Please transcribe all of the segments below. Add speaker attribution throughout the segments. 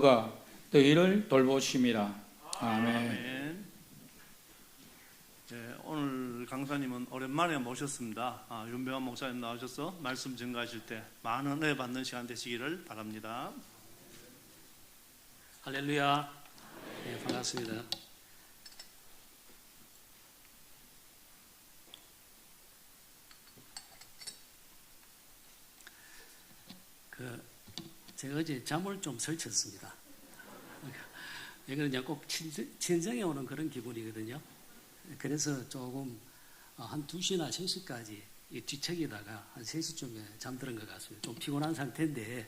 Speaker 1: 가 너희를 돌보심이라. 아멘.
Speaker 2: 아멘. 네, 오늘 강사님은 오랜만에 모셨습니다. 윤병환 목사님 나오셔서 말씀 증가하실 때 많은 은혜 받는 시간 되시기를 바랍니다.
Speaker 3: 할렐루야. 네, 반갑습니다. 제가 어제 잠을 좀 설쳤습니다. 왜 그러냐, 꼭 친정에 오는 그런 기분이거든요. 그래서 조금 한 2시나 3시까지 뒤척이다가 한 3시쯤에 잠드는 것 같습니다. 좀 피곤한 상태인데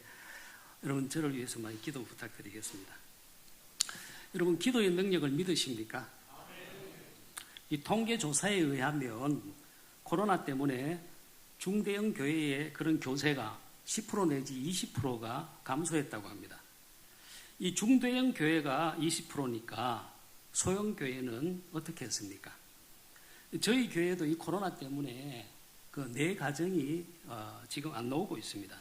Speaker 3: 여러분 저를 위해서 많이 기도 부탁드리겠습니다. 여러분 기도의 능력을 믿으십니까? 이 통계조사에 의하면 코로나 때문에 중대형 교회의 그런 교세가 10% 내지 20%가 감소했다고 합니다. 이 중대형 교회가 20%니까 소형 교회는 어떻게 했습니까? 저희 교회도 이 코로나 때문에 그 내 가정이 지금 안 나오고 있습니다.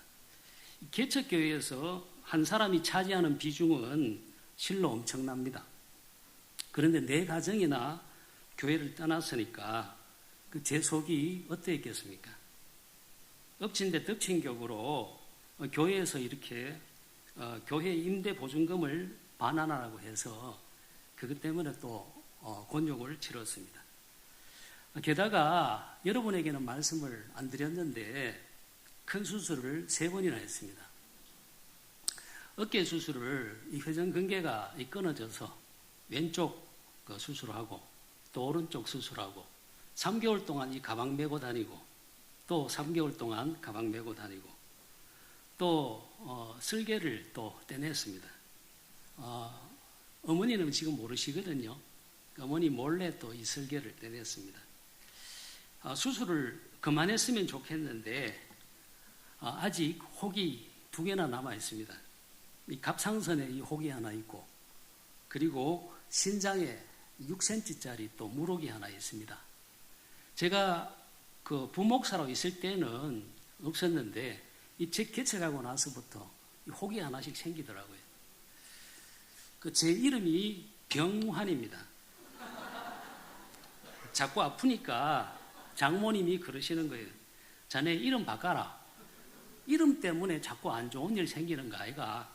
Speaker 3: 개척교회에서 한 사람이 차지하는 비중은 실로 엄청납니다. 그런데 내 가정이나 교회를 떠났으니까 그 제 속이 어떠했겠습니까? 엎친 데 덮친 격으로 교회에서 이렇게 교회 임대 보증금을 반환하라고 해서 그것 때문에 또 곤욕을 치렀습니다. 게다가 여러분에게는 말씀을 안 드렸는데 큰 수술을 3번이나 했습니다. 어깨 수술을 이 회전근개가 끊어져서 왼쪽 수술하고 또 오른쪽 수술하고 3개월 동안 이 가방 메고 다니고 또 3개월 동안 가방 메고 다니고 또 슬개를 또 떼냈습니다. 어머니는 지금 모르시거든요. 어머니 몰래 또 이 슬개를 떼냈습니다. 수술을 그만했으면 좋겠는데 아직 혹이 2개나 남아 있습니다. 이 갑상선에 이 혹이 하나 있고 그리고 신장에 6cm짜리 또 물혹이 하나 있습니다. 제가 그 부목사로 있을 때는 없었는데 이 책 개척하고 나서부터 이 혹이 하나씩 생기더라고요. 제 이름이 병환입니다. 자꾸 아프니까 장모님이 그러시는 거예요. 자네 이름 바꿔라. 이름 때문에 자꾸 안 좋은 일 생기는 거 아이가.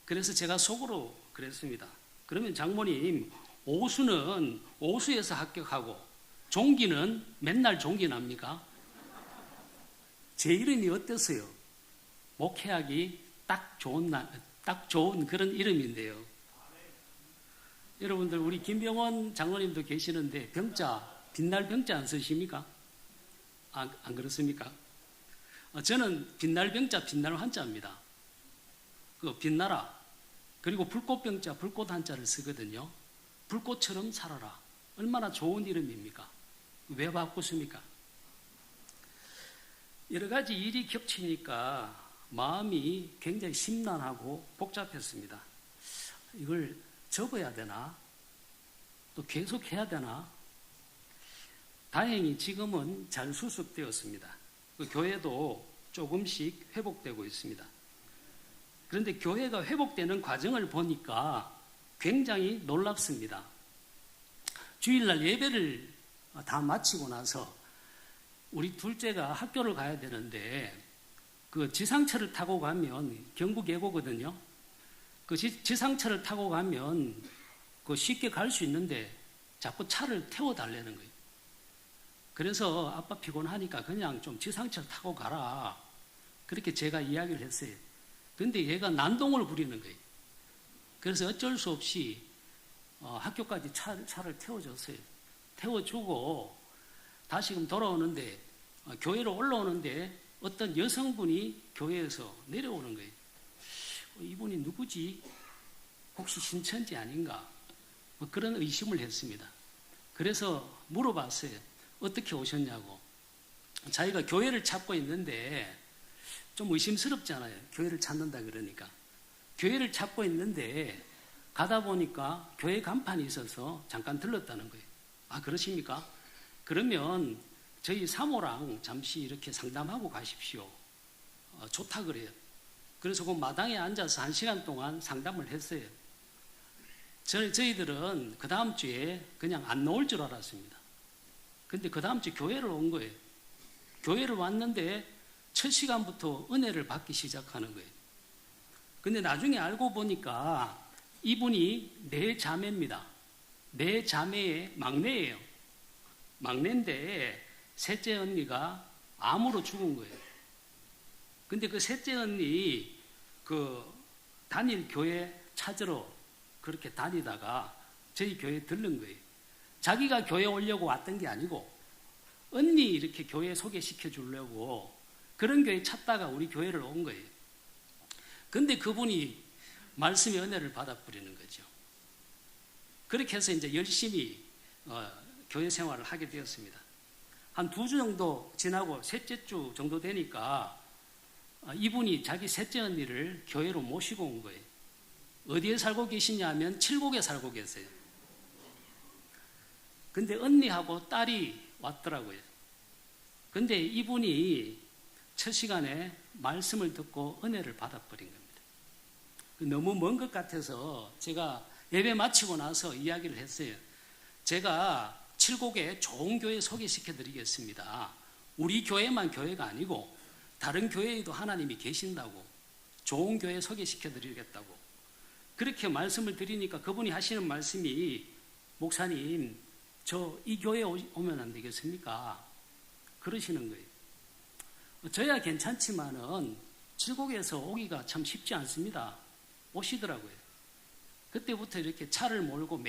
Speaker 3: 그래서 제가 속으로 그랬습니다. 그러면 장모님 오수는 오수에서 합격하고 종기는 맨날 종기 납니까? 제 이름이 어땠어요? 목회하기 딱 좋은 그런 이름인데요. 여러분들 우리 김병원 장로님도 계시는데 병자, 빛날 병자 안 쓰십니까? 안 그렇습니까? 저는 빛날 병자, 빛날 한자입니다. 빛나라. 그리고 불꽃 병자, 불꽃 한자를 쓰거든요. 불꽃처럼 살아라. 얼마나 좋은 이름입니까? 왜 바꿨습니까? 여러 가지 일이 겹치니까 마음이 굉장히 심란하고 복잡했습니다. 이걸 접어야 되나? 또 계속 해야 되나? 다행히 지금은 잘 수습되었습니다. 교회도 조금씩 회복되고 있습니다. 그런데 교회가 회복되는 과정을 보니까 굉장히 놀랍습니다. 주일날 예배를 다 마치고 나서 우리 둘째가 학교를 가야 되는데 그 지상철을 타고 가면 경북 예고거든요. 그 지상철을 타고 가면 그 쉽게 갈 수 있는데 자꾸 차를 태워달라는 거예요. 그래서 아빠 피곤하니까 그냥 좀 지상철 타고 가라. 그렇게 제가 이야기를 했어요. 근데 얘가 난동을 부리는 거예요. 그래서 어쩔 수 없이 학교까지 차를 태워줬어요. 태워주고 다시금 돌아오는데 교회로 올라오는데 어떤 여성분이 교회에서 내려오는 거예요. 이분이 누구지? 혹시 신천지 아닌가? 그런 의심을 했습니다. 그래서 물어봤어요. 어떻게 오셨냐고. 자기가 교회를 찾고 있는데 좀 의심스럽잖아요. 교회를 찾는다 그러니까. 교회를 찾고 있는데 가다 보니까 교회 간판이 있어서 잠깐 들렀다는 거예요. 그러십니까? 그러면 저희 사모랑 잠시 이렇게 상담하고 가십시오. 좋다 그래요. 그래서 그 마당에 앉아서 1시간 동안 상담을 했어요. 저희들은 그 다음 주에 그냥 안 나올 줄 알았습니다. 근데 그 다음 주 교회를 온 거예요. 교회를 왔는데 첫 시간부터 은혜를 받기 시작하는 거예요. 근데 나중에 알고 보니까 이분이 네 자매입니다. 네 자매의 막내예요. 막내인데 셋째 언니가 암으로 죽은 거예요. 근데 그 셋째 언니 그 단일 교회 찾으러 그렇게 다니다가 저희 교회에 들른 거예요. 자기가 교회 오려고 왔던 게 아니고 언니 이렇게 교회 소개시켜 주려고 그런 교회 찾다가 우리 교회를 온 거예요. 근데 그분이 말씀의 은혜를 받아버리는 거죠. 그렇게 해서 이제 열심히 교회 생활을 하게 되었습니다. 한 2주 정도 지나고 셋째 주 정도 되니까 이분이 자기 셋째 언니를 교회로 모시고 온 거예요. 어디에 살고 계시냐 하면 칠곡에 살고 계세요. 근데 언니하고 딸이 왔더라고요. 근데 이분이 첫 시간에 말씀을 듣고 은혜를 받아버린 겁니다. 너무 먼 것 같아서 제가 예배 마치고 나서 이야기를 했어요. 제가 칠곡에 좋은 교회 소개시켜 드리겠습니다. 우리 교회만 교회가 아니고 다른 교회에도 하나님이 계신다고 좋은 교회 소개시켜 드리겠다고 그렇게 말씀을 드리니까 그분이 하시는 말씀이 목사님 저 이 교회에 오면 안 되겠습니까? 그러시는 거예요. 저야 괜찮지만은 칠곡에서 오기가 참 쉽지 않습니다. 오시더라고요. 그때부터 이렇게 차를 몰고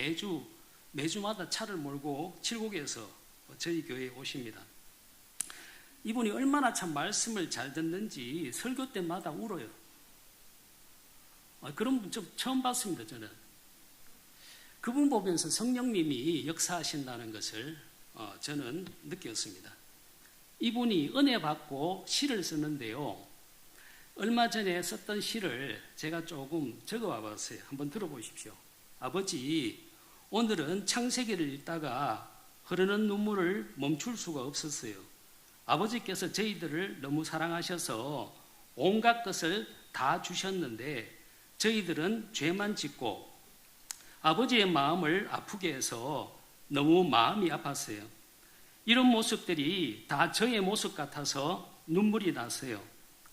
Speaker 3: 매주마다 차를 몰고 칠곡에서 저희 교회에 오십니다. 이분이 얼마나 참 말씀을 잘 듣는지 설교 때마다 울어요. 그런 분 좀 처음 봤습니다, 저는. 그분 보면서 성령님이 역사하신다는 것을 저는 느꼈습니다. 이분이 은혜 받고 시를 쓰는데요. 얼마 전에 썼던 시를 제가 조금 적어와 봤어요. 한번 들어보십시오. 아버지, 오늘은 창세기를 읽다가 흐르는 눈물을 멈출 수가 없었어요. 아버지께서 저희들을 너무 사랑하셔서 온갖 것을 다 주셨는데 저희들은 죄만 짓고 아버지의 마음을 아프게 해서 너무 마음이 아팠어요. 이런 모습들이 다 저의 모습 같아서 눈물이 났어요.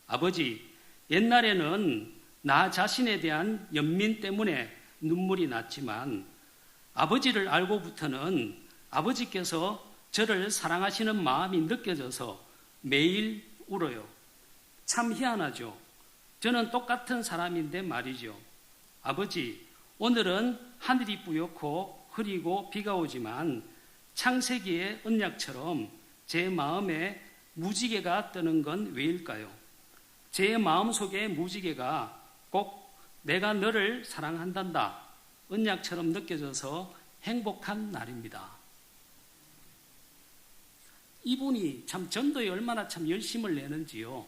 Speaker 3: 아버지, 옛날에는 나 자신에 대한 연민 때문에 눈물이 났지만 아버지를 알고부터는 아버지께서 저를 사랑하시는 마음이 느껴져서 매일 울어요. 참 희한하죠. 저는 똑같은 사람인데 말이죠. 아버지, 오늘은 하늘이 뿌옇고 흐리고 비가 오지만 창세기의 언약처럼 제 마음에 무지개가 뜨는 건 왜일까요? 제 마음속의 무지개가 꼭 내가 너를 사랑한단다 언약처럼 느껴져서 행복한 날입니다. 이분이 참 전도에 얼마나 참 열심을 내는지요.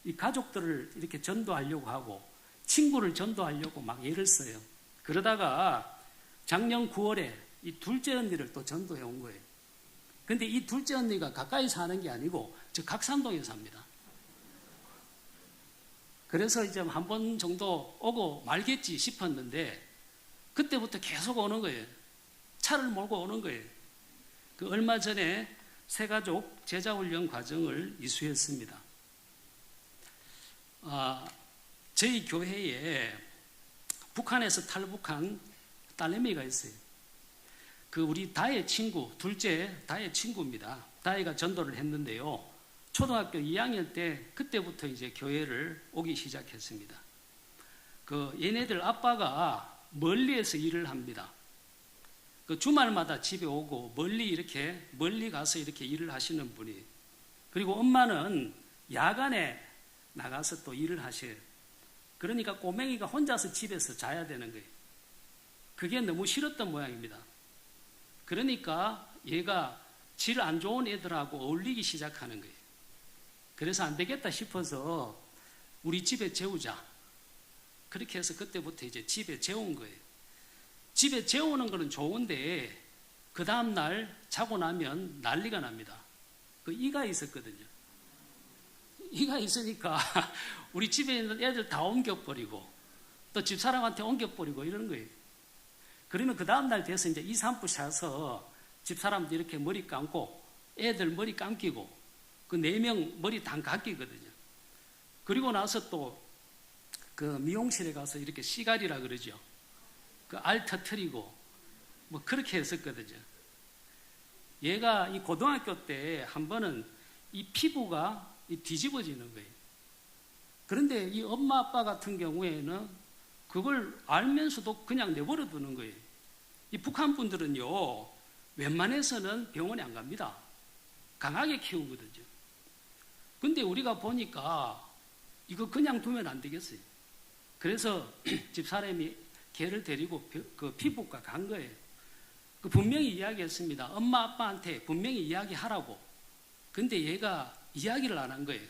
Speaker 3: 이 가족들을 이렇게 전도하려고 하고 친구를 전도하려고 막 애를 써요. 그러다가 작년 9월에 이 둘째 언니를 또 전도해 온 거예요. 근데 이 둘째 언니가 가까이 사는 게 아니고 저 각산동에 삽니다. 그래서 이제 한 번 정도 오고 말겠지 싶었는데 그때부터 계속 오는 거예요. 차를 몰고 오는 거예요. 그 얼마 전에 새가족 제자훈련 과정을 이수했습니다. 저희 교회에 북한에서 탈북한 딸내미가 있어요. 그 우리 다의 친구, 둘째 다의 친구입니다. 다혜가 전도를 했는데요. 초등학교 2학년 때 그때부터 이제 교회를 오기 시작했습니다. 그 얘네들 아빠가 멀리에서 일을 합니다. 그 주말마다 집에 오고 멀리 가서 이렇게 일을 하시는 분이. 그리고 엄마는 야간에 나가서 또 일을 하셔요. 그러니까 꼬맹이가 혼자서 집에서 자야 되는 거예요. 그게 너무 싫었던 모양입니다. 그러니까 얘가 질 안 좋은 애들하고 어울리기 시작하는 거예요. 그래서 안 되겠다 싶어서 우리 집에 재우자. 그렇게 해서 그때부터 이제 집에 재운 거예요. 집에 재우는 거는 좋은데 그 다음 날 자고 나면 난리가 납니다. 그 이가 있었거든요. 이가 있으니까 우리 집에 있는 애들 다 옮겨버리고 또 집사람한테 옮겨버리고 이러는 거예요. 그러면 그 다음날 돼서 이제 2, 3부 샤서 집사람도 이렇게 머리 감고 애들 머리 감기고 그 4명 머리 다 감기거든요. 그리고 나서 또 그 미용실에 가서 이렇게 시가리라 그러죠. 그 알 터트리고 뭐 그렇게 했었거든요. 얘가 이 고등학교 때 한 번은 이 피부가 뒤집어지는 거예요. 그런데 이 엄마 아빠 같은 경우에는 그걸 알면서도 그냥 내버려 두는 거예요. 이 북한 분들은요, 웬만해서는 병원에 안 갑니다. 강하게 키우거든요. 근데 우리가 보니까 이거 그냥 두면 안 되겠어요. 그래서 집사람이 걔를 데리고 그 피부과 간 거예요. 그 분명히 이야기했습니다. 엄마 아빠한테 분명히 이야기하라고. 근데 얘가 이야기를 안 한 거예요.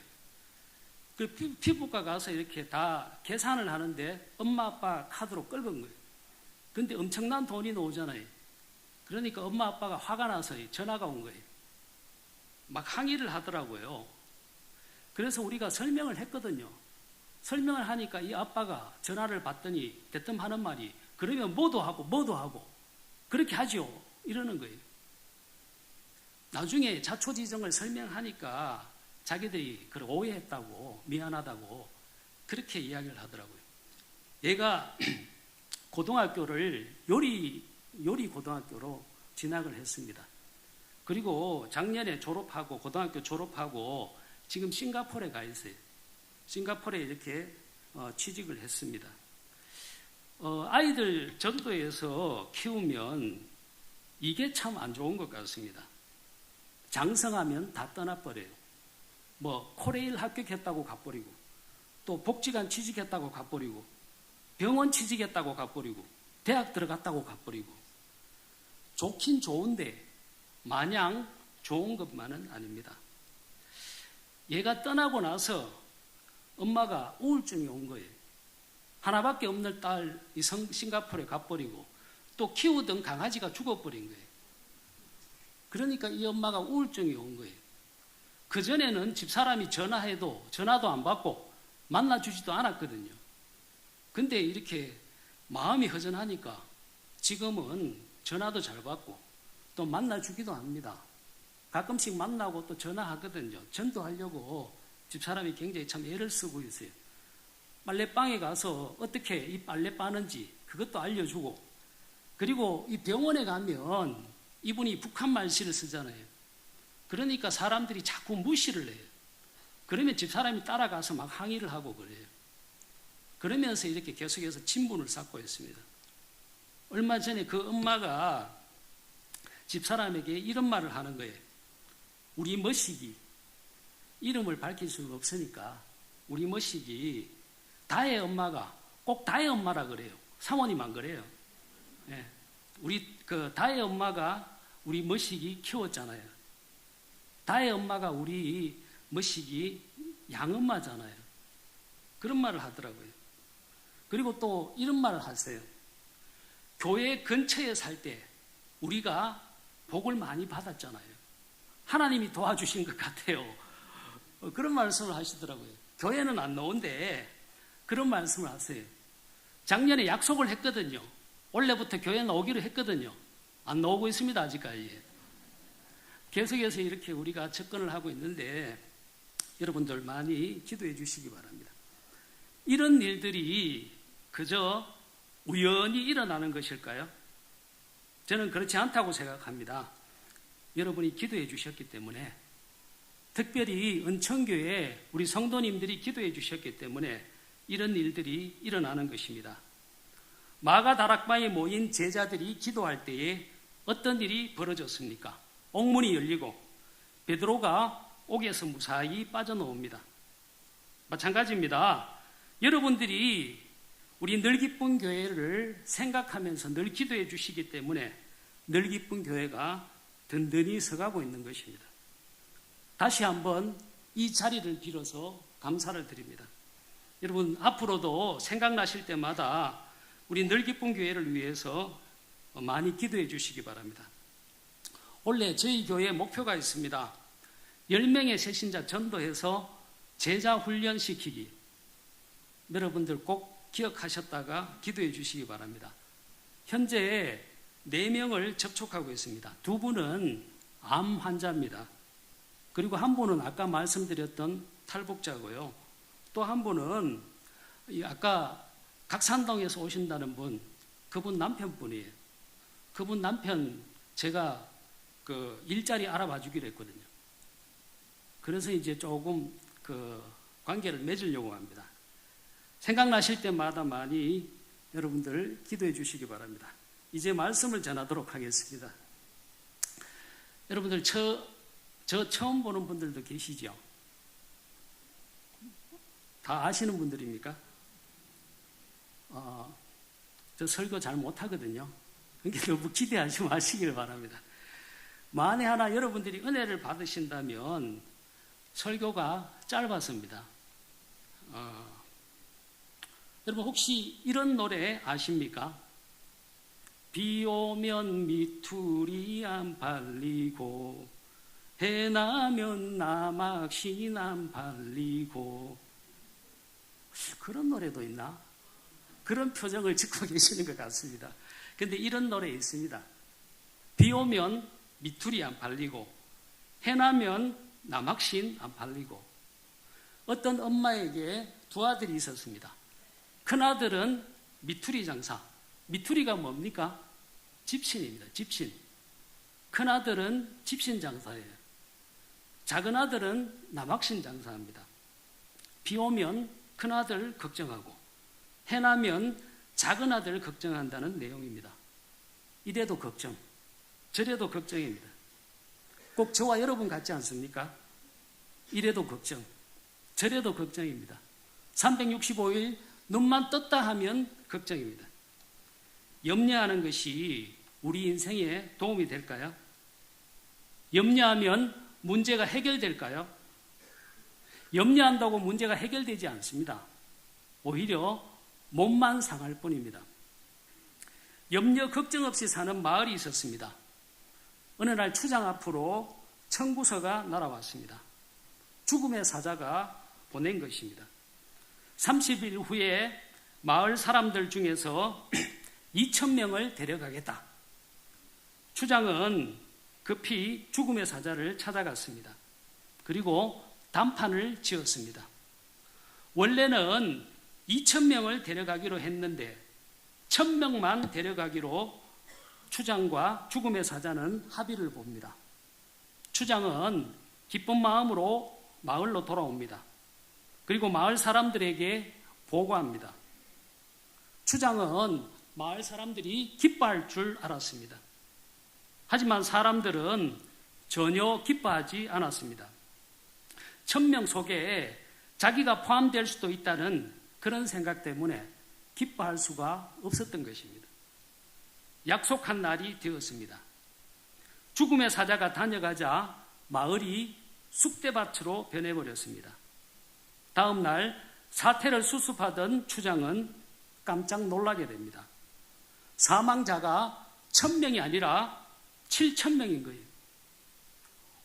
Speaker 3: 그 피부과 가서 이렇게 다 계산을 하는데 엄마 아빠 카드로 끌은 거예요. 근데 엄청난 돈이 나오잖아요. 그러니까 엄마 아빠가 화가 나서 전화가 온 거예요. 막 항의를 하더라고요. 그래서 우리가 설명을 했거든요. 설명을 하니까 이 아빠가 전화를 받더니 대뜸 하는 말이 그러면 뭐도 하고 그렇게 하죠. 이러는 거예요. 나중에 자초지정을 설명하니까 자기들이 그걸 오해했다고 미안하다고 그렇게 이야기를 하더라고요. 얘가 고등학교를 요리 고등학교로 진학을 했습니다. 그리고 작년에 졸업하고 고등학교 졸업하고 지금 싱가포르에 가 있어요. 싱가포르에 이렇게 취직을 했습니다. 아이들 전도에서 키우면 이게 참 안 좋은 것 같습니다. 장성하면 다 떠나버려요. 뭐 코레일 합격했다고 가버리고 또 복지관 취직했다고 가버리고 병원 취직했다고 가버리고 대학 들어갔다고 가버리고 좋긴 좋은데 마냥 좋은 것만은 아닙니다. 얘가 떠나고 나서 엄마가 우울증이 온 거예요. 하나밖에 없는 딸 싱가포르에 가버리고 또 키우던 강아지가 죽어버린 거예요. 그러니까 이 엄마가 우울증이 온 거예요. 그전에는 집사람이 전화해도 전화도 안 받고 만나주지도 않았거든요. 근데 이렇게 마음이 허전하니까 지금은 전화도 잘 받고 또 만나주기도 합니다. 가끔씩 만나고 또 전화하거든요. 전도하려고 집사람이 굉장히 참 애를 쓰고 있어요. 빨래방에 가서 어떻게 이 빨래 빠는지 그것도 알려주고 그리고 이 병원에 가면 이분이 북한 말씨를 쓰잖아요. 그러니까 사람들이 자꾸 무시를 해요. 그러면 집사람이 따라가서 막 항의를 하고 그래요. 그러면서 이렇게 계속해서 친분을 쌓고 있습니다. 얼마 전에 그 엄마가 집사람에게 이런 말을 하는 거예요. 우리 머시기 이름을 밝힐 수가 없으니까 우리 머시기 다혜 엄마가 꼭 다혜 엄마라 그래요. 사모님 안 그래요. 예. 우리 그 다혜 엄마가 우리 머시기 키웠잖아요. 다혜 엄마가 우리 머시기 양엄마잖아요. 그런 말을 하더라고요. 그리고 또 이런 말을 하세요. 교회 근처에 살 때 우리가 복을 많이 받았잖아요. 하나님이 도와주신 것 같아요. 그런 말씀을 하시더라고요. 교회는 안 나오는데 그런 말씀을 하세요. 작년에 약속을 했거든요. 올해부터 교회 나오기로 했거든요. 안 나오고 있습니다. 아직까지. 계속해서 이렇게 우리가 접근을 하고 있는데 여러분들 많이 기도해 주시기 바랍니다. 이런 일들이 그저 우연히 일어나는 것일까요? 저는 그렇지 않다고 생각합니다. 여러분이 기도해 주셨기 때문에 특별히 은천교회 우리 성도님들이 기도해 주셨기 때문에 이런 일들이 일어나는 것입니다. 마가 다락방에 모인 제자들이 기도할 때에 어떤 일이 벌어졌습니까? 옥문이 열리고 베드로가 옥에서 무사히 빠져나옵니다. 마찬가지입니다. 여러분들이 우리 늘 기쁜 교회를 생각하면서 늘 기도해 주시기 때문에 늘 기쁜 교회가 든든히 서가고 있는 것입니다. 다시 한번 이 자리를 빌어서 감사를 드립니다. 여러분 앞으로도 생각나실 때마다 우리 늘 기쁜 교회를 위해서 많이 기도해 주시기 바랍니다. 원래 저희 교회에 목표가 있습니다. 10명의 새신자 전도해서 제자 훈련시키기. 여러분들 꼭 기억하셨다가 기도해 주시기 바랍니다. 현재 4명을 접촉하고 있습니다. 2분은 암 환자입니다. 그리고 한 분은 아까 말씀드렸던 탈북자고요. 또 한 분은 아까 각산동에서 오신다는 분, 그분 남편분이에요. 그분 남편 제가 그 일자리 알아봐 주기로 했거든요. 그래서 이제 조금 그 관계를 맺으려고 합니다. 생각나실 때마다 많이 여러분들 기도해 주시기 바랍니다. 이제 말씀을 전하도록 하겠습니다. 여러분들 저 처음 보는 분들도 계시죠? 다 아시는 분들입니까? 저 설교 잘 못하거든요. 그러니까 너무 기대하지 마시길 바랍니다. 만에 하나 여러분들이 은혜를 받으신다면 설교가 짧았습니다. 여러분 혹시 이런 노래 아십니까? 비 오면 미투리 안 발리고 해 나면 나막신 안 발리고 그런 노래도 있나? 그런 표정을 짓고 계시는 것 같습니다. 그런데 이런 노래 있습니다. 비 오면 미투리 안 발리고 해 나면 나막신 안 발리고. 어떤 엄마에게 2아들이 있었습니다. 큰아들은 미투리 장사. 미투리가 뭡니까? 집신입니다. 집신. 큰아들은 집신 장사예요. 작은아들은 나막신 장사합니다. 비 오면 큰아들 걱정하고 해 나면 작은아들 걱정한다는 내용입니다. 이래도 걱정, 저래도 걱정입니다. 꼭 저와 여러분 같지 않습니까? 이래도 걱정, 저래도 걱정입니다. 365일 눈만 떴다 하면 걱정입니다. 염려하는 것이 우리 인생에 도움이 될까요? 염려하면 문제가 해결될까요? 염려한다고 문제가 해결되지 않습니다. 오히려 몸만 상할 뿐입니다. 염려 걱정 없이 사는 마을이 있었습니다. 어느 날 추장 앞으로 청구서가 날아왔습니다. 죽음의 사자가 보낸 것입니다. 30일 후에 마을 사람들 중에서 2,000명을 데려가겠다. 추장은 급히 죽음의 사자를 찾아갔습니다. 그리고 단판을 지었습니다. 원래는 2,000명을 데려가기로 했는데 1,000명만 데려가기로 추장과 죽음의 사자는 합의를 봅니다. 추장은 기쁜 마음으로 마을로 돌아옵니다. 그리고 마을 사람들에게 보고합니다. 추장은 마을 사람들이 기뻐할 줄 알았습니다. 하지만 사람들은 전혀 기뻐하지 않았습니다. 1,000명 속에 자기가 포함될 수도 있다는 그런 생각 때문에 기뻐할 수가 없었던 것입니다. 약속한 날이 되었습니다. 죽음의 사자가 다녀가자 마을이 쑥대밭으로 변해버렸습니다. 다음 날 사태를 수습하던 추장은 깜짝 놀라게 됩니다. 사망자가 1,000명이 아니라 7,000명인 거예요.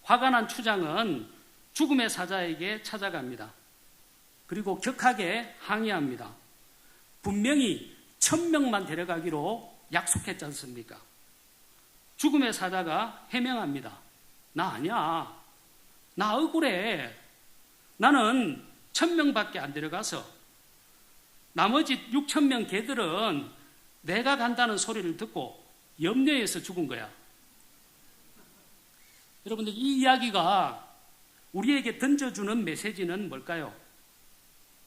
Speaker 3: 화가 난 추장은 죽음의 사자에게 찾아갑니다. 그리고 격하게 항의합니다. 분명히 1,000명만 데려가기로 약속했지 않습니까? 죽음의 사자가 해명합니다. 나 아니야. 나 억울해. 나는 1,000명밖에 안 데려가서 나머지 6,000명 개들은 내가 간다는 소리를 듣고 염려해서 죽은 거야. 여러분들 이 이야기가 우리에게 던져주는 메시지는 뭘까요?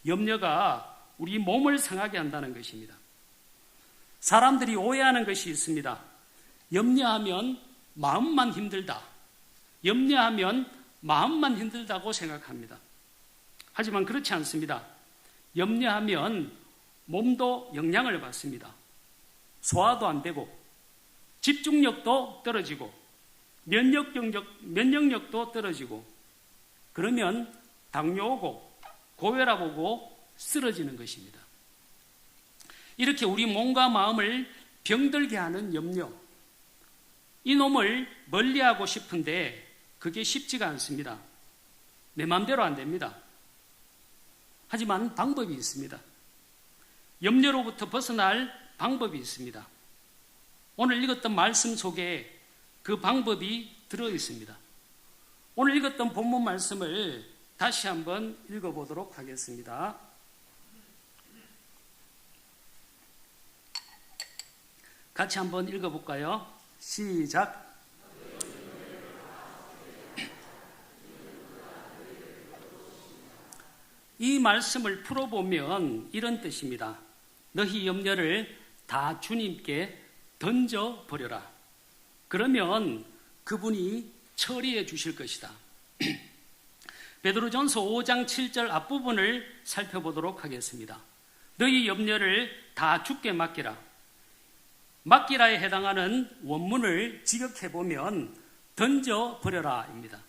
Speaker 3: 염려가 우리 몸을 상하게 한다는 것입니다. 사람들이 오해하는 것이 있습니다. 염려하면 마음만 힘들다. 염려하면 마음만 힘들다고 생각합니다. 하지만 그렇지 않습니다. 염려하면 몸도 영향을 받습니다. 소화도 안 되고 집중력도 떨어지고 면역력도 떨어지고 그러면 당뇨 오고 고혈압 오고 쓰러지는 것입니다. 이렇게 우리 몸과 마음을 병들게 하는 염려, 이 놈을 멀리하고 싶은데 그게 쉽지가 않습니다. 내 마음대로 안 됩니다. 하지만 방법이 있습니다. 염려로부터 벗어날 방법이 있습니다. 오늘 읽었던 말씀 속에 그 방법이 들어 있습니다. 오늘 읽었던 본문 말씀을 다시 한번 읽어보도록 하겠습니다. 같이 한번 읽어볼까요? 시작. 이 말씀을 풀어보면 이런 뜻입니다. 너희 염려를 다 주님께 던져버려라. 그러면 그분이 처리해 주실 것이다. 베드로전서 5장 7절 앞부분을 살펴보도록 하겠습니다. 너희 염려를 다 주께 맡기라. 맡기라에 해당하는 원문을 직역해보면 던져버려라입니다.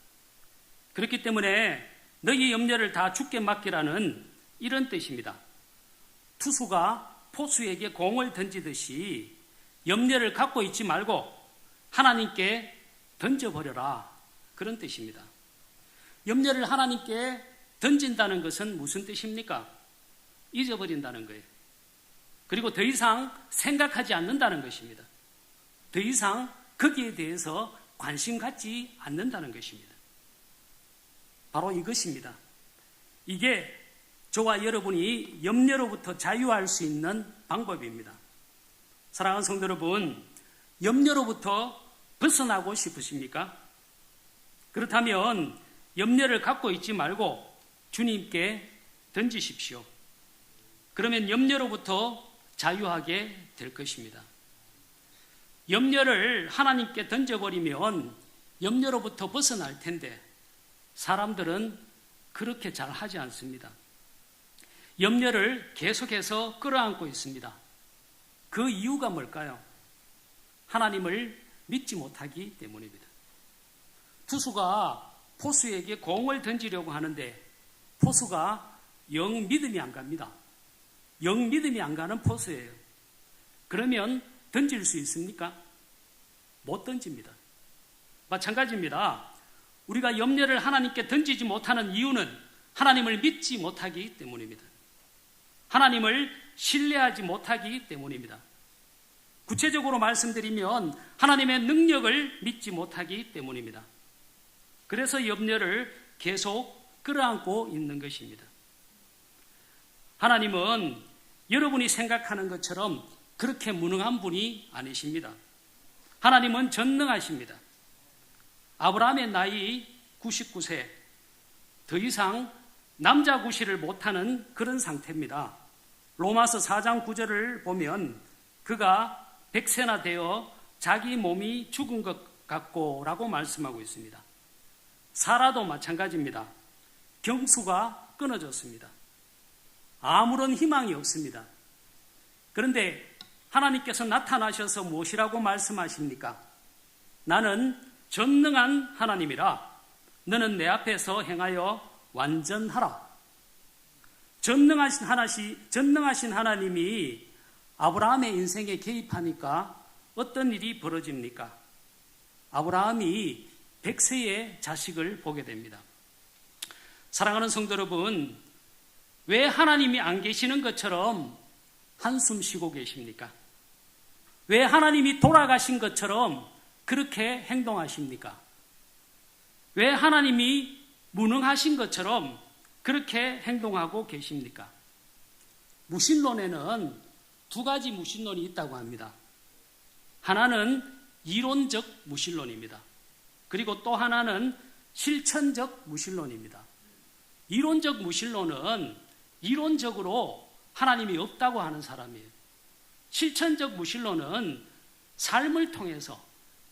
Speaker 3: 그렇기 때문에 너희 염려를 다 주께 맡기라는 이런 뜻입니다. 투수가 포수에게 공을 던지듯이 염려를 갖고 있지 말고 하나님께 던져버려라. 그런 뜻입니다. 염려를 하나님께 던진다는 것은 무슨 뜻입니까? 잊어버린다는 거예요. 그리고 더 이상 생각하지 않는다는 것입니다. 더 이상 거기에 대해서 관심 갖지 않는다는 것입니다. 바로 이것입니다. 이게 저와 여러분이 염려로부터 자유할 수 있는 방법입니다. 사랑하는 성도 여러분, 염려로부터 벗어나고 싶으십니까? 그렇다면 염려를 갖고 있지 말고 주님께 던지십시오. 그러면 염려로부터 자유하게 될 것입니다. 염려를 하나님께 던져버리면 염려로부터 벗어날 텐데 사람들은 그렇게 잘 하지 않습니다. 염려를 계속해서 끌어안고 있습니다. 그 이유가 뭘까요? 하나님을 믿지 못하기 때문입니다. 투수가 포수에게 공을 던지려고 하는데 포수가 영 믿음이 안 갑니다. 영 믿음이 안 가는 포수예요. 그러면 던질 수 있습니까? 못 던집니다. 마찬가지입니다. 우리가 염려를 하나님께 던지지 못하는 이유는 하나님을 믿지 못하기 때문입니다. 하나님을 신뢰하지 못하기 때문입니다. 구체적으로 말씀드리면 하나님의 능력을 믿지 못하기 때문입니다. 그래서 염려를 계속 끌어안고 있는 것입니다. 하나님은 여러분이 생각하는 것처럼 그렇게 무능한 분이 아니십니다. 하나님은 전능하십니다. 아브라함의 나이 99세, 더 이상 남자 구실을 못하는 그런 상태입니다. 로마서 4장 9절을 보면 그가 100세나 되어 자기 몸이 죽은 것 같고 라고 말씀하고 있습니다. 사라도 마찬가지입니다. 경수가 끊어졌습니다. 아무런 희망이 없습니다. 그런데 하나님께서 나타나셔서 무엇이라고 말씀하십니까? 나는 전능한 하나님이라 너는 내 앞에서 행하여 완전하라. 전능하신 하나님이 아브라함의 인생에 개입하니까 어떤 일이 벌어집니까? 아브라함이 100세의 자식을 보게 됩니다. 사랑하는 성도 여러분, 왜 하나님이 안 계시는 것처럼 한숨 쉬고 계십니까? 왜 하나님이 돌아가신 것처럼 그렇게 행동하십니까? 왜 하나님이 무능하신 것처럼 그렇게 행동하고 계십니까? 무신론에는 두 가지 무신론이 있다고 합니다. 하나는 이론적 무신론입니다. 그리고 또 하나는 실천적 무신론입니다. 이론적 무신론은 이론적으로 하나님이 없다고 하는 사람이에요. 실천적 무신론은 삶을 통해서,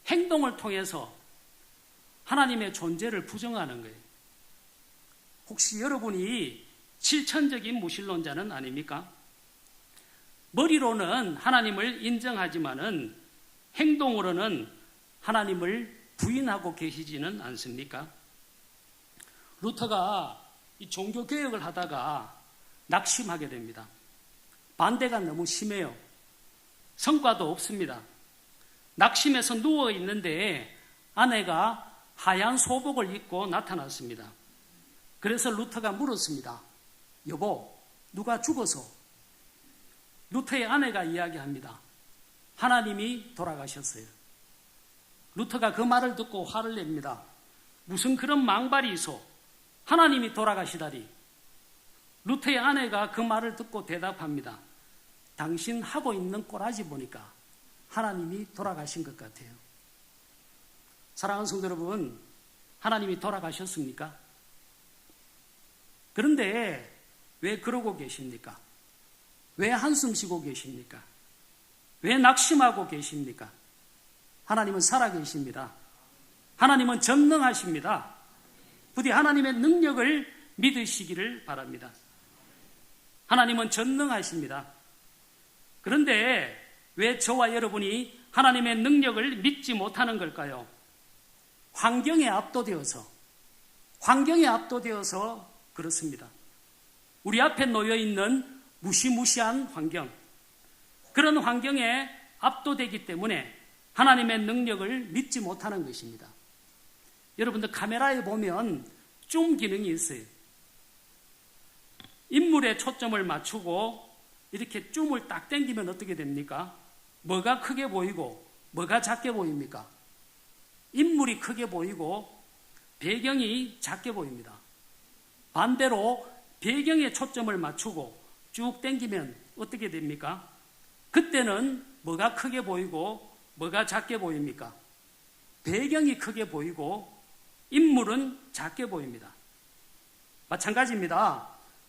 Speaker 3: 행동을 통해서 하나님의 존재를 부정하는 거예요. 혹시 여러분이 실천적인 무신론자는 아닙니까? 머리로는 하나님을 인정하지만은 행동으로는 하나님을 부인하고 계시지는 않습니까? 루터가 이 종교개혁을 하다가 낙심하게 됩니다. 반대가 너무 심해요. 성과도 없습니다. 낙심해서 누워 있는데 아내가 하얀 소복을 입고 나타났습니다. 그래서 루터가 물었습니다. 여보, 누가 죽어서 루터의 아내가 이야기합니다. 하나님이 돌아가셨어요. 루터가 그 말을 듣고 화를 냅니다. 무슨 그런 망발이 있어? 하나님이 돌아가시다니. 루터의 아내가 그 말을 듣고 대답합니다. 당신 하고 있는 꼬라지 보니까 하나님이 돌아가신 것 같아요. 사랑하는 성도 여러분, 하나님이 돌아가셨습니까? 그런데 왜 그러고 계십니까? 왜 한숨 쉬고 계십니까? 왜 낙심하고 계십니까? 하나님은 살아계십니다. 하나님은 전능하십니다. 부디 하나님의 능력을 믿으시기를 바랍니다. 하나님은 전능하십니다. 그런데 왜 저와 여러분이 하나님의 능력을 믿지 못하는 걸까요? 환경에 압도되어서 그렇습니다. 우리 앞에 놓여있는 무시무시한 환경, 그런 환경에 압도되기 때문에 하나님의 능력을 믿지 못하는 것입니다. 여러분들 카메라에 보면 줌 기능이 있어요. 인물에 초점을 맞추고 이렇게 줌을 딱 당기면 어떻게 됩니까? 뭐가 크게 보이고 뭐가 작게 보입니까? 인물이 크게 보이고 배경이 작게 보입니다. 반대로 배경에 초점을 맞추고 쭉 당기면 어떻게 됩니까? 그때는 뭐가 크게 보이고 뭐가 작게 보입니까? 배경이 크게 보이고 인물은 작게 보입니다. 마찬가지입니다.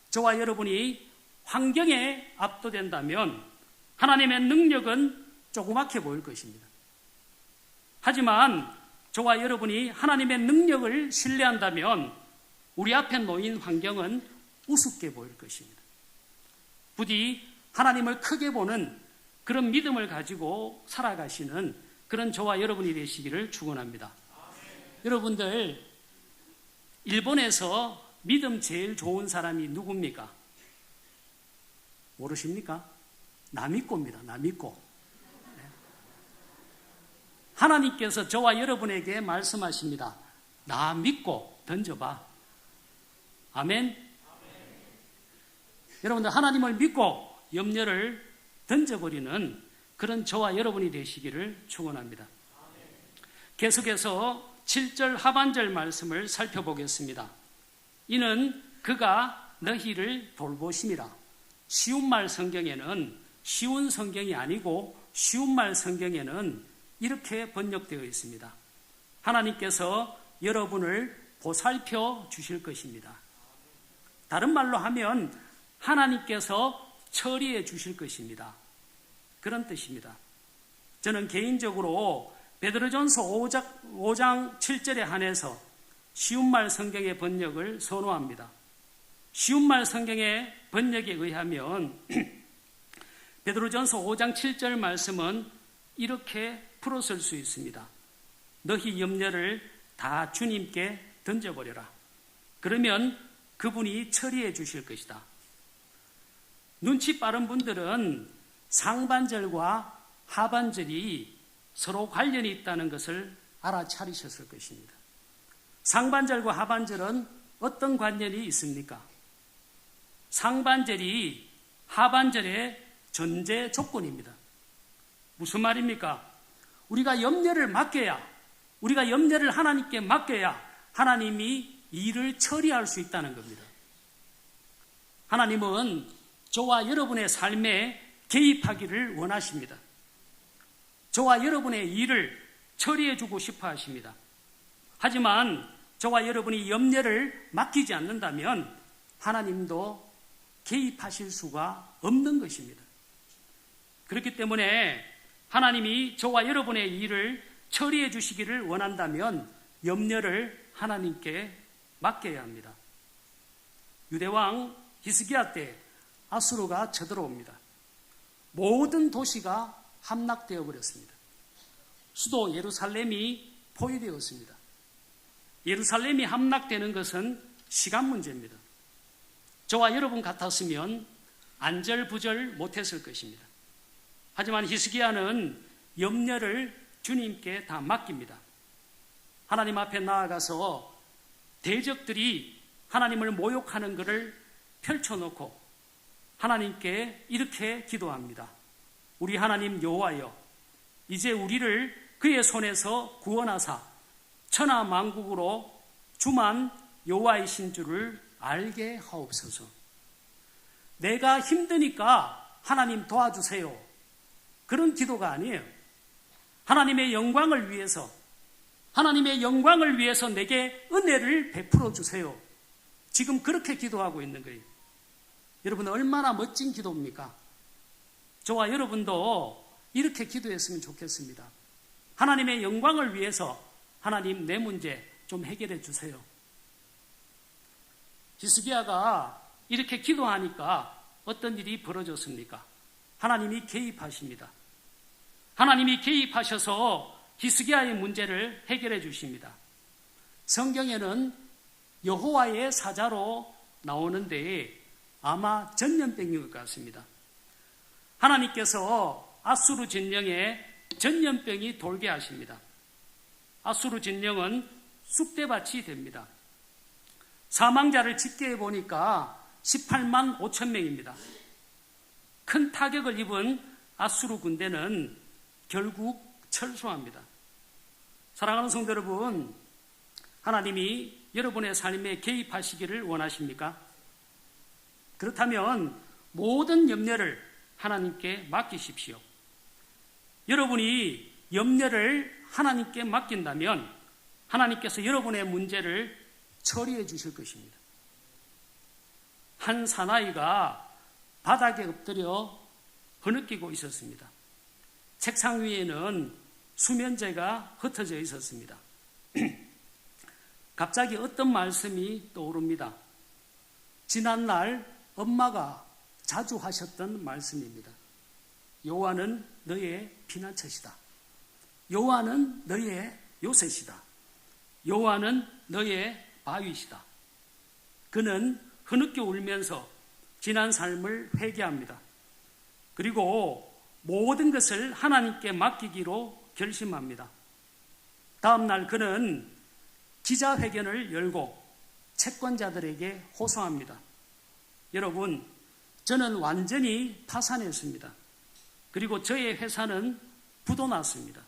Speaker 3: 저와 여러분이 환경에 압도된다면 하나님의 능력은 조그맣게 보일 것입니다. 하지만 저와 여러분이 하나님의 능력을 신뢰한다면 우리 앞에 놓인 환경은 우습게 보일 것입니다. 부디 하나님을 크게 보는 그런 믿음을 가지고 살아가시는 그런 저와 여러분이 되시기를 축원합니다. 여러분들, 일본에서 믿음 제일 좋은 사람이 누굽니까? 모르십니까? 나미꼬입니다. 나미꼬. 하나님께서 저와 여러분에게 말씀하십니다. 나 믿고 던져봐. 아멘. 여러분들, 하나님을 믿고 염려를 던져버리는 그런 저와 여러분이 되시기를 축원합니다. 계속해서 7절 하반절 말씀을 살펴보겠습니다. 이는 그가 너희를 돌보심이라. 쉬운 말 성경에는, 쉬운 성경이 아니고 쉬운 말 성경에는 이렇게 번역되어 있습니다. 하나님께서 여러분을 보살펴 주실 것입니다. 다른 말로 하면 하나님께서 처리해 주실 것입니다. 그런 뜻입니다. 저는 개인적으로 베드로전서 5장 7절에 한해서 쉬운 말 성경의 번역을 선호합니다. 쉬운 말 성경의 번역에 의하면 베드로전서 5장 7절 말씀은 이렇게 풀어설 수 있습니다. 너희 염려를 다 주님께 던져버려라. 그러면 그분이 처리해 주실 것이다. 눈치 빠른 분들은 상반절과 하반절이 서로 관련이 있다는 것을 알아차리셨을 것입니다. 상반절과 하반절은 어떤 관련이 있습니까? 상반절이 하반절의 전제 조건입니다. 무슨 말입니까? 우리가 염려를 맡겨야, 우리가 염려를 하나님께 맡겨야 하나님이 일을 처리할 수 있다는 겁니다. 하나님은 저와 여러분의 삶에 개입하기를 원하십니다. 저와 여러분의 일을 처리해주고 싶어 하십니다. 하지만 저와 여러분이 염려를 맡기지 않는다면 하나님도 개입하실 수가 없는 것입니다. 그렇기 때문에 하나님이 저와 여러분의 일을 처리해 주시기를 원한다면 염려를 하나님께 맡겨야 합니다. 유대왕 히스기야 때 아수르가 쳐들어옵니다. 모든 도시가 함락되어 버렸습니다. 수도 예루살렘이 포위되었습니다. 예루살렘이 함락되는 것은 시간 문제입니다. 저와 여러분 같았으면 안절부절 못했을 것입니다. 하지만 히스기야는 염려를 주님께 다 맡깁니다. 하나님 앞에 나아가서 대적들이 하나님을 모욕하는 것을 펼쳐놓고 하나님께 이렇게 기도합니다. 우리 하나님 여호와여, 이제 우리를 그의 손에서 구원하사 천하 만국으로 주만 여호와이신 줄을 알게 하옵소서. 내가 힘드니까 하나님 도와주세요. 그런 기도가 아니에요. 하나님의 영광을 위해서, 하나님의 영광을 위해서 내게 은혜를 베풀어 주세요. 지금 그렇게 기도하고 있는 거예요. 여러분, 얼마나 멋진 기도입니까? 저와 여러분도 이렇게 기도했으면 좋겠습니다. 하나님의 영광을 위해서 하나님 내 문제 좀 해결해 주세요. 히스기야가 이렇게 기도하니까 어떤 일이 벌어졌습니까? 하나님이 개입하십니다. 하나님이 개입하셔서 히스기야의 문제를 해결해 주십니다. 성경에는 여호와의 사자로 나오는데 아마 전염병인 것 같습니다. 하나님께서 아수르 진영에 전염병이 돌게 하십니다. 아수르 진영은 쑥대밭이 됩니다. 사망자를 집계해 보니까 18만 5천 명입니다. 큰 타격을 입은 아수르 군대는 결국 철수합니다. 사랑하는 성도 여러분, 하나님이 여러분의 삶에 개입하시기를 원하십니까? 그렇다면 모든 염려를 하나님께 맡기십시오. 여러분이 염려를 하나님께 맡긴다면 하나님께서 여러분의 문제를 처리해 주실 것입니다. 한 사나이가 바닥에 엎드려 흐느끼고 있었습니다. 책상 위에는 수면제가 흩어져 있었습니다. 갑자기 어떤 말씀이 떠오릅니다. 지난날 엄마가 자주 하셨던 말씀입니다. 여호와는 너의 피난처시다. 여호와는 너의 요새시다. 여호와는 너의 바위시다. 그는 흐느껴 울면서 지난 삶을 회개합니다. 그리고 모든 것을 하나님께 맡기기로 결심합니다. 다음 날 그는 기자회견을 열고 채권자들에게 호소합니다. 여러분, 저는 완전히 파산했습니다. 그리고 저의 회사는 부도났습니다.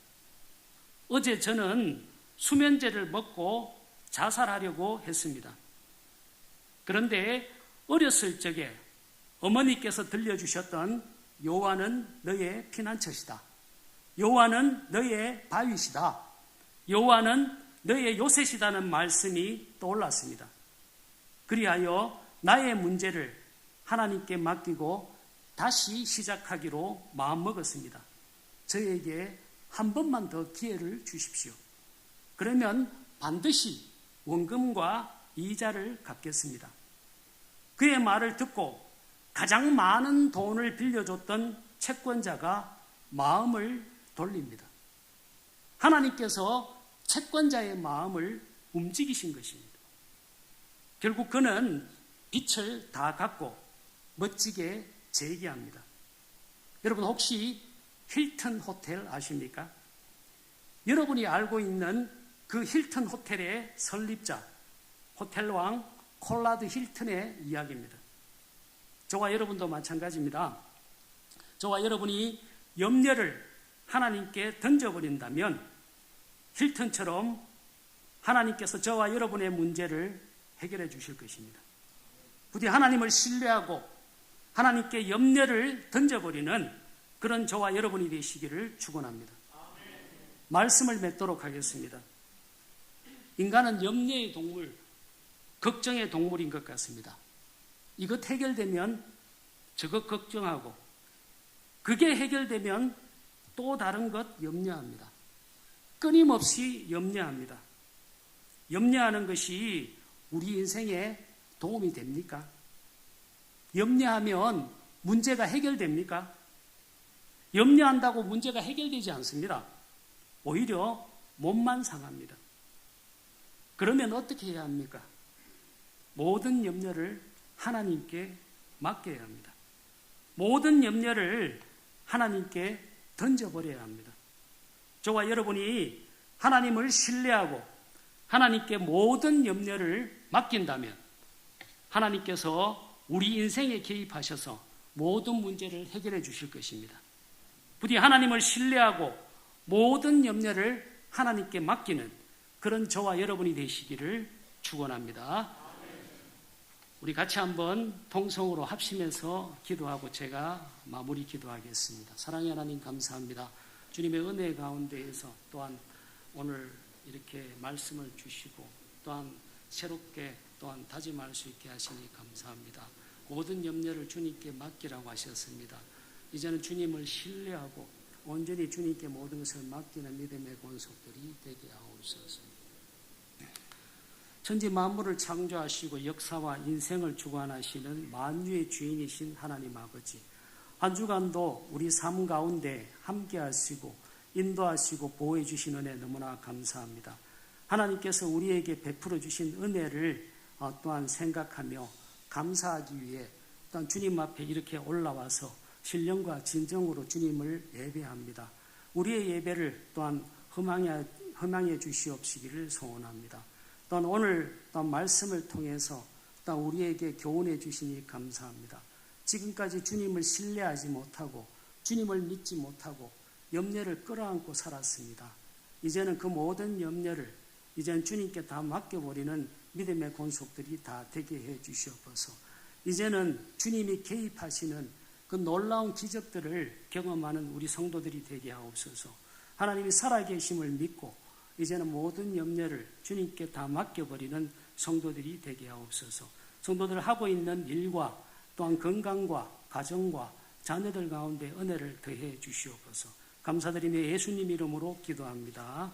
Speaker 3: 어제 저는 수면제를 먹고 자살하려고 했습니다. 그런데 어렸을 적에 어머니께서 들려주셨던 여호와는 너의 피난처시다. 여호와는 너의 바위시다. 여호와는 너의 요새시다는 말씀이 떠올랐습니다. 그리하여 나의 문제를 하나님께 맡기고 다시 시작하기로 마음먹었습니다. 저에게 한 번만 더 기회를 주십시오. 그러면 반드시 원금과 이자를 갚겠습니다. 그의 말을 듣고 가장 많은 돈을 빌려줬던 채권자가 마음을 돌립니다. 하나님께서 채권자의 마음을 움직이신 것입니다. 결국 그는 빚을 다 갚고 멋지게 재기합니다. 여러분, 혹시 힐튼 호텔 아십니까? 여러분이 알고 있는 그 힐튼 호텔의 설립자, 호텔왕 콜라드 힐튼의 이야기입니다. 저와 여러분도 마찬가지입니다. 저와 여러분이 염려를 하나님께 던져버린다면 힐튼처럼 하나님께서 저와 여러분의 문제를 해결해 주실 것입니다. 부디 하나님을 신뢰하고 하나님께 염려를 던져버리는 그런 저와 여러분이 되시기를 축원합니다. 말씀을 맺도록 하겠습니다. 인간은 염려의 동물, 걱정의 동물인 것 같습니다. 이것 해결되면 저것 걱정하고 그게 해결되면 또 다른 것 염려합니다. 끊임없이 염려합니다. 염려하는 것이 우리 인생에 도움이 됩니까? 염려하면 문제가 해결됩니까? 염려한다고 문제가 해결되지 않습니다. 오히려 몸만 상합니다. 그러면 어떻게 해야 합니까? 모든 염려를 하나님께 맡겨야 합니다. 모든 염려를 하나님께 던져버려야 합니다. 저와 여러분이 하나님을 신뢰하고 하나님께 모든 염려를 맡긴다면 하나님께서 우리 인생에 개입하셔서 모든 문제를 해결해 주실 것입니다. 부디 하나님을 신뢰하고 모든 염려를 하나님께 맡기는 그런 저와 여러분이 되시기를 축원합니다. 우리 같이 한번 통성으로 합심해서 기도하고 제가 마무리 기도하겠습니다. 사랑의 하나님 감사합니다. 주님의 은혜 가운데에서 또한 오늘 이렇게 말씀을 주시고 또한 새롭게 또한 다짐할 수 있게 하시니 감사합니다. 모든 염려를 주님께 맡기라고 하셨습니다. 이제는 주님을 신뢰하고 온전히 주님께 모든 것을 맡기는 믿음의 권속들이 되게 하옵소서. 천지 만물을 창조하시고 역사와 인생을 주관하시는 만유의 주인이신 하나님 아버지, 한 주간도 우리 삶 가운데 함께 하시고 인도하시고 보호해 주신 은혜 너무나 감사합니다. 하나님께서 우리에게 베풀어 주신 은혜를 또한 생각하며 감사하기 위해 또한 주님 앞에 이렇게 올라와서 신령과 진정으로 주님을 예배합니다. 우리의 예배를 또한 흠양해 주시옵시기를 소원합니다. 또한 오늘 또한 말씀을 통해서 또한 우리에게 교훈해 주시니 감사합니다. 지금까지 주님을 신뢰하지 못하고 주님을 믿지 못하고 염려를 끌어안고 살았습니다. 이제는 그 모든 염려를 이제는 주님께 다 맡겨버리는 믿음의 권속들이 다 되게 해 주시옵소서. 이제는 주님이 개입하시는 그 놀라운 기적들을 경험하는 우리 성도들이 되게 하옵소서. 하나님이 살아계심을 믿고 이제는 모든 염려를 주님께 다 맡겨버리는 성도들이 되게 하옵소서. 성도들 하고 있는 일과 또한 건강과 가정과 자녀들 가운데 은혜를 더해 주시옵소서. 감사드리며 예수님 이름으로 기도합니다.